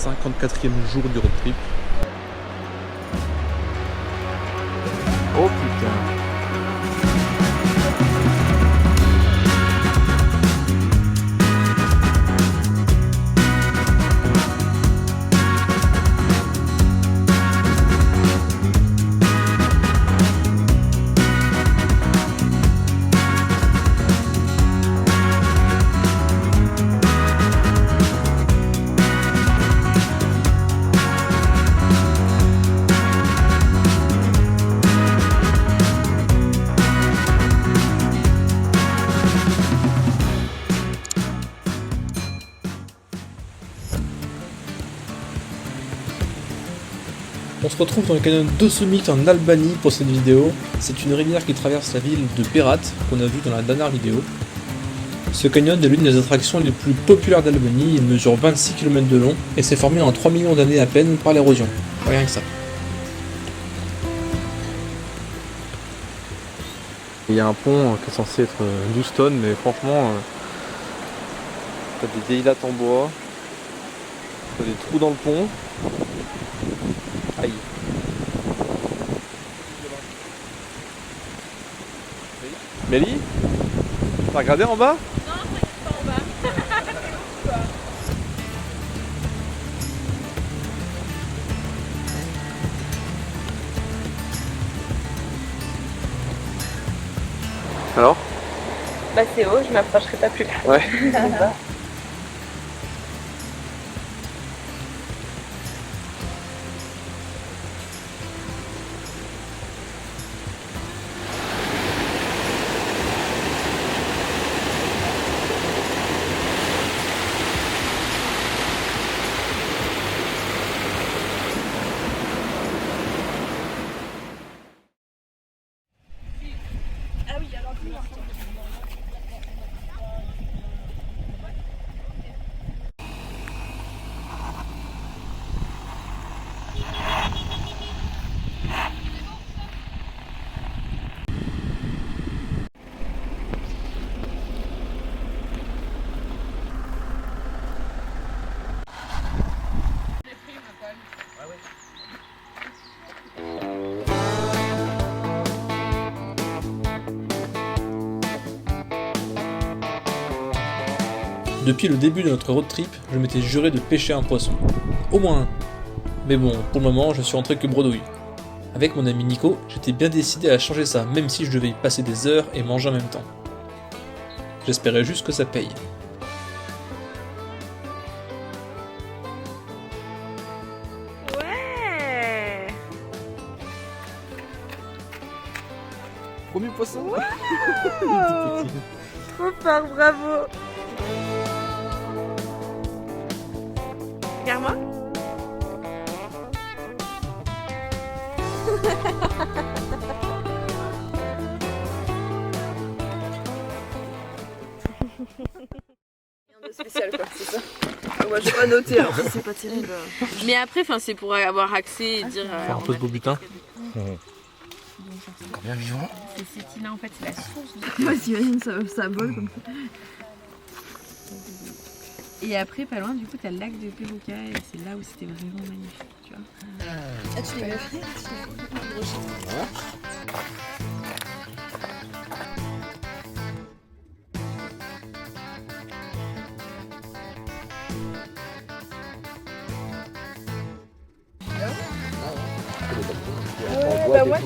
54e jour du road trip. Oh putain. On se retrouve dans le canyon d'Osumit en Albanie pour cette vidéo. C'est une rivière qui traverse la ville de Berat, qu'on a vu dans la dernière vidéo. Ce canyon est l'une des attractions les plus populaires d'Albanie, il mesure 26 km de long et s'est formé en 3 millions d'années à peine par l'érosion. Rien que ça. Il y a un pont qui est censé être 12 tonnes, mais franchement, t'as des déhilates en bois, t'as des trous dans le pont. Aïe. Mélie, t'as regardé en bas? Non, regarde pas en bas. Alors? Bah c'est haut, je m'approcherai pas plus là. Ouais. Ah oui, alors dis-moi. Depuis le début de notre road trip, je m'étais juré de pêcher un poisson. Au moins un. Mais bon, pour le moment, je suis rentré que bredouille. Avec mon ami Nico, j'étais bien décidé à changer ça, même si je devais y passer des heures et manger en même temps. J'espérais juste que ça paye. Ouais. Premier poisson. Wow. Trop fort, bravo. Regarde-moi. Rien de spécial quoi, c'est ça. Moi j'ai pas noté alors ça c'est pas terrible. Mais après, c'est pour avoir accès et dire. Faire un peu de beau butin. Encore bien vivant. C'est cette île-là en fait, c'est la source. Moi t'imagines ça vole comme ça. Et après, pas loin, du coup, t'as le lac de Peluca et c'est là où c'était vraiment magnifique, tu vois. Ah tu l'as fait. Bah moi,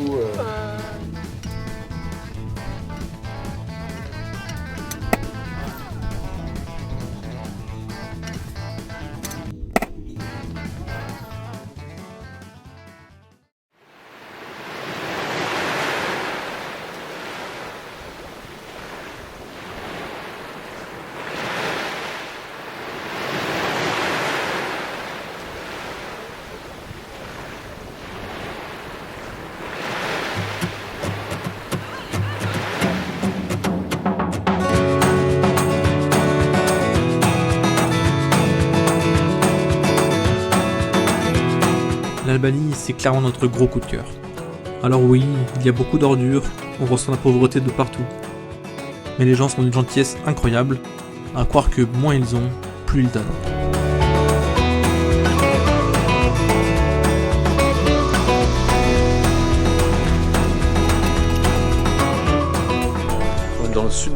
L'Albanie, c'est clairement notre gros coup de cœur. Alors oui, il y a beaucoup d'ordures, on ressent la pauvreté de partout. Mais les gens sont d'une gentillesse incroyable, à croire que moins ils ont, plus ils donnent.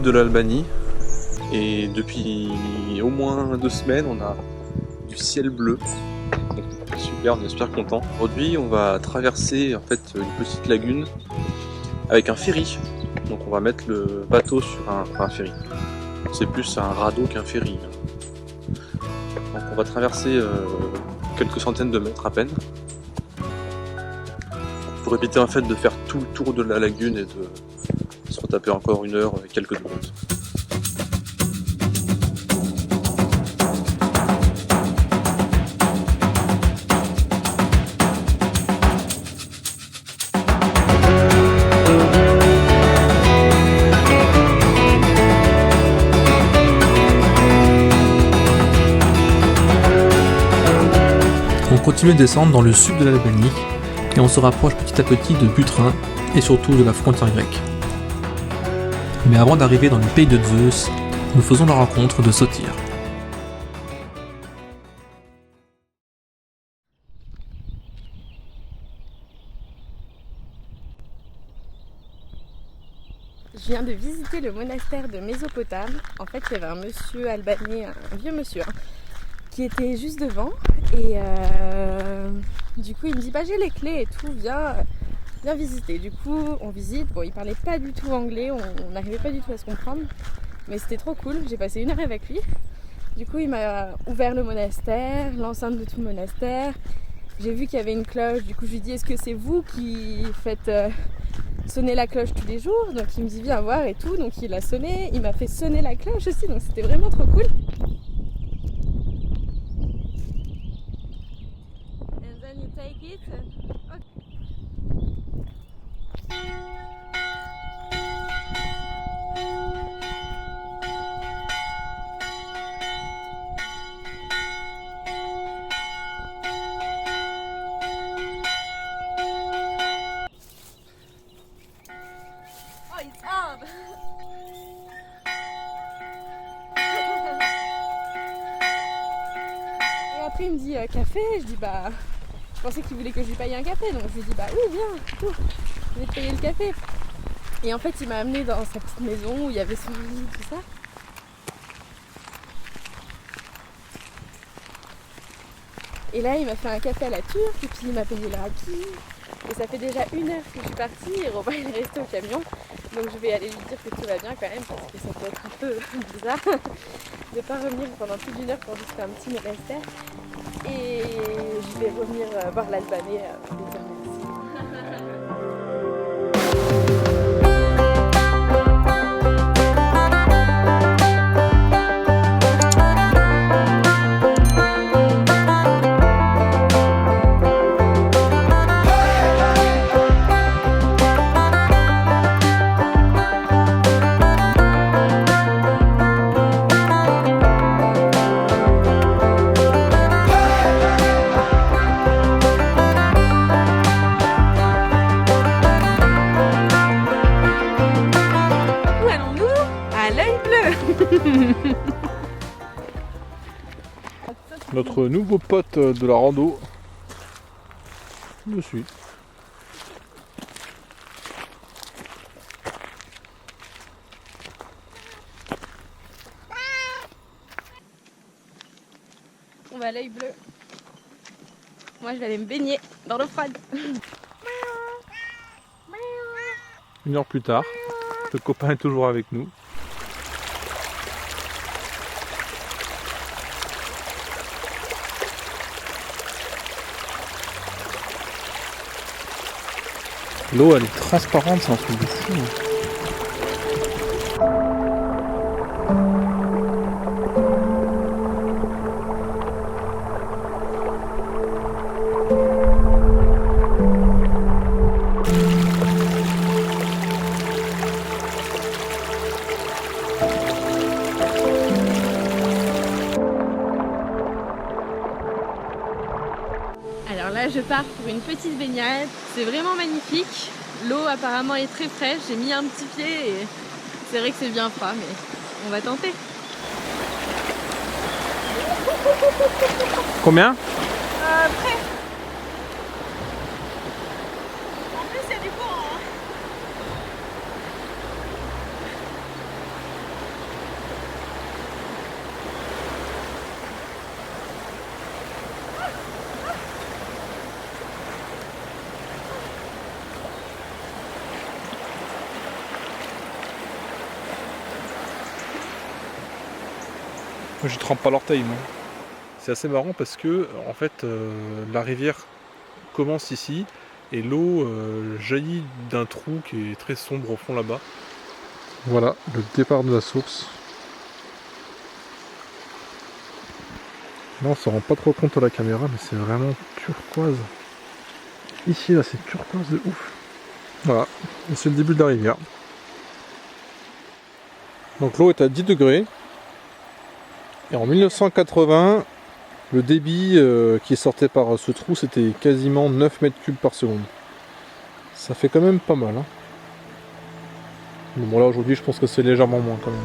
de l'Albanie et depuis au moins 2 semaines on a du ciel bleu. Donc, super, on est super content. Aujourd'hui on va traverser en fait une petite lagune avec un ferry. Donc on va mettre le bateau sur un ferry. C'est plus un radeau qu'un ferry. Donc on va traverser quelques centaines de mètres à peine. Pour éviter en fait de faire tout le tour de la lagune et de se retaper encore 1 heure avec quelques minutes. On continue de descendre dans le sud de l'Albanie et on se rapproche petit à petit de Butrin et surtout de la frontière grecque. Mais avant d'arriver dans le pays de Zeus, nous faisons la rencontre de Sotir. Je viens de visiter le monastère de Mésopotame. En fait, il y avait un monsieur albanais, un vieux monsieur, qui était juste devant. Et du coup, il me dit bah, j'ai les clés et tout, viens visiter. Du coup, on visite. Bon, il parlait pas du tout anglais, on n'arrivait pas du tout à se comprendre. Mais c'était trop cool, j'ai passé 1 heure avec lui. Du coup, il m'a ouvert le monastère, l'enceinte de tout le monastère. J'ai vu qu'il y avait une cloche, du coup, je lui dis est-ce que c'est vous qui faites sonner la cloche tous les jours? Donc il me dit viens voir et tout, donc il a sonné, il m'a fait sonner la cloche aussi, donc c'était vraiment trop cool. And then you take it. Okay. Oh, it's hard. Et après il me dit café, je dis bah je pensais qu'il voulait que je lui paye un café, donc je lui dis bah oui viens, tout, je vais te payer le café. Et en fait il m'a amené dans sa petite maison où il y avait son lit, tout ça. Et là il m'a fait un café à la turque et puis il m'a payé le raki. Et ça fait déjà 1 heure que je suis partie et Robin il est resté au camion. Donc je vais aller lui dire que tout va bien quand même parce que ça peut être un peu bizarre de ne pas revenir pendant plus d'1 heure pour visiter un petit monastère. Et je vais revenir voir l'Albanais pour lui dire merci. Notre nouveau pote de la rando me suit. On va à l'œil bleu. Moi je vais aller me baigner dans l'eau froide. 1 heure plus tard, le copain est toujours avec nous. L'eau elle est transparente, c'est un truc de fou. Alors là je pars pour une petite baignade, c'est vraiment magnifique. L'eau apparemment est très fraîche, j'ai mis un petit pied et c'est vrai que c'est bien froid mais on va tenter. Combien? Prêt. En plus il y a du courant hein. Moi, je trempe pas l'orteil, moi. C'est assez marrant parce que, en fait, la rivière commence ici et l'eau jaillit d'un trou qui est très sombre au fond là-bas. Voilà, le départ de la source. Là, on s'en rend pas trop compte à la caméra, mais c'est vraiment turquoise. Ici, là, c'est turquoise de ouf. Voilà, et c'est le début de la rivière. Donc l'eau est à 10 degrés. Et en 1980, le débit qui sortait par ce trou, c'était quasiment 9 mètres cubes par seconde. Ça fait quand même pas mal. Hein. Bon là aujourd'hui, je pense que c'est légèrement moins quand même.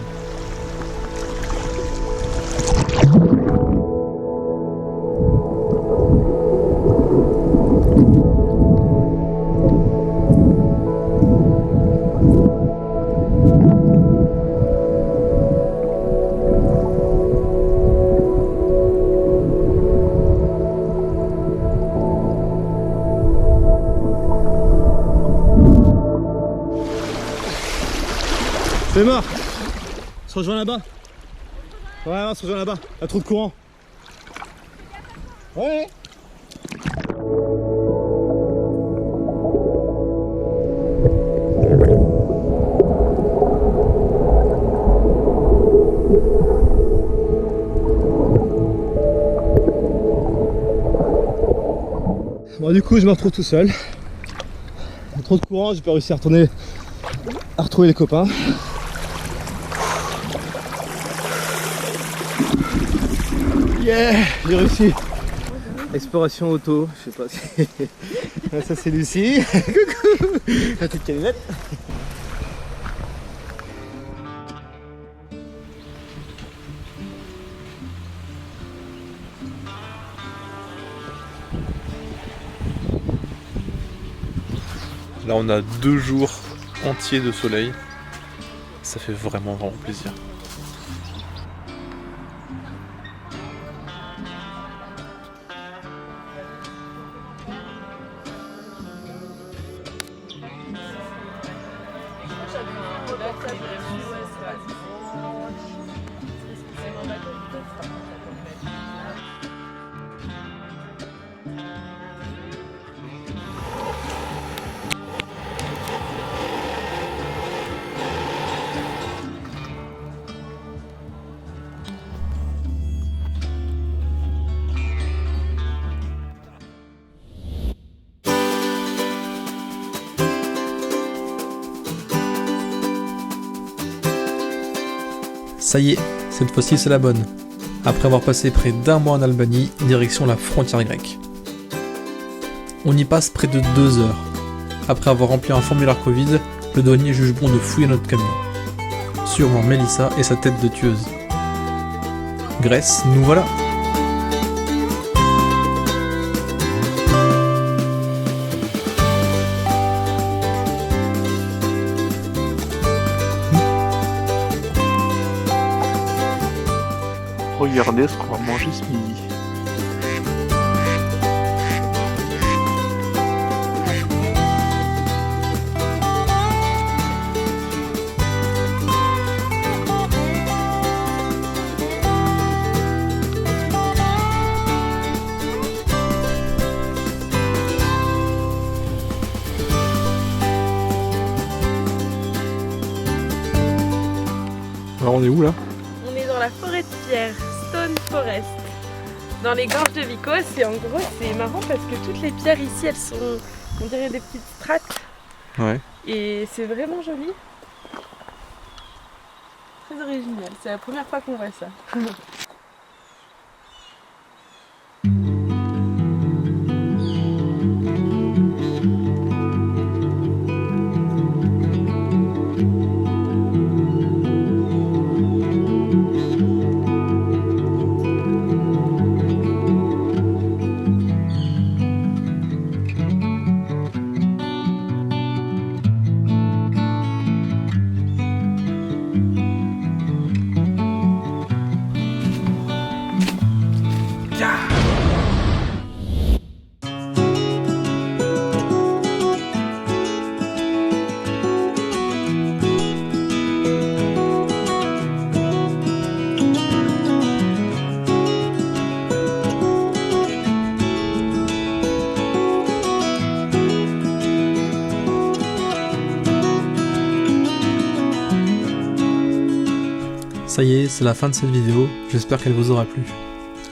C'est mort. On se rejoint là-bas. Ouais, on se rejoint là-bas. Il y a trop de courant. Ouais. Bon, du coup, je me retrouve tout seul. Il y a trop de courant, j'ai pas réussi à retrouver les copains. Yeah, j'ai réussi. Exploration auto, je sais pas si... Ça c'est Lucie. Coucou. La petite camionnette. Là on a 2 jours entiers de soleil. Ça fait vraiment plaisir. Ça y est, cette fois-ci c'est la bonne. Après avoir passé près d'1 mois en Albanie, direction la frontière grecque. On y passe près de 2 heures. Après avoir rempli un formulaire Covid, le douanier juge bon de fouiller notre camion. Sûrement Mélissa et sa tête de tueuse. Grèce, nous voilà. Regardez ce qu'on va manger ce midi. Alors on est où là? On est dans la forêt de pierre, Stone Forest, dans les gorges de Vikos. Et en gros, c'est marrant parce que toutes les pierres ici, elles sont, on dirait des petites strates. Ouais. Et c'est vraiment joli. Très original. C'est la première fois qu'on voit ça. Ça y est, c'est la fin de cette vidéo, j'espère qu'elle vous aura plu.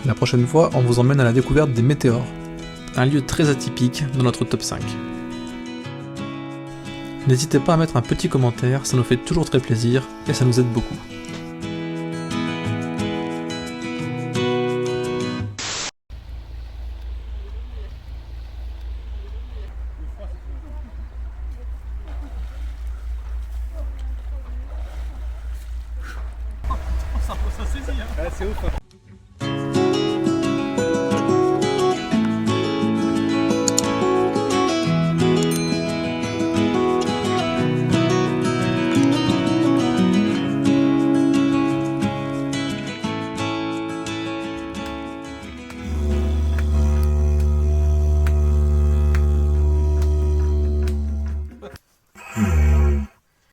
La prochaine fois, on vous emmène à la découverte des météores, un lieu très atypique dans notre top 5. N'hésitez pas à mettre un petit commentaire, ça nous fait toujours très plaisir et ça nous aide beaucoup. Ah, c'est ouf.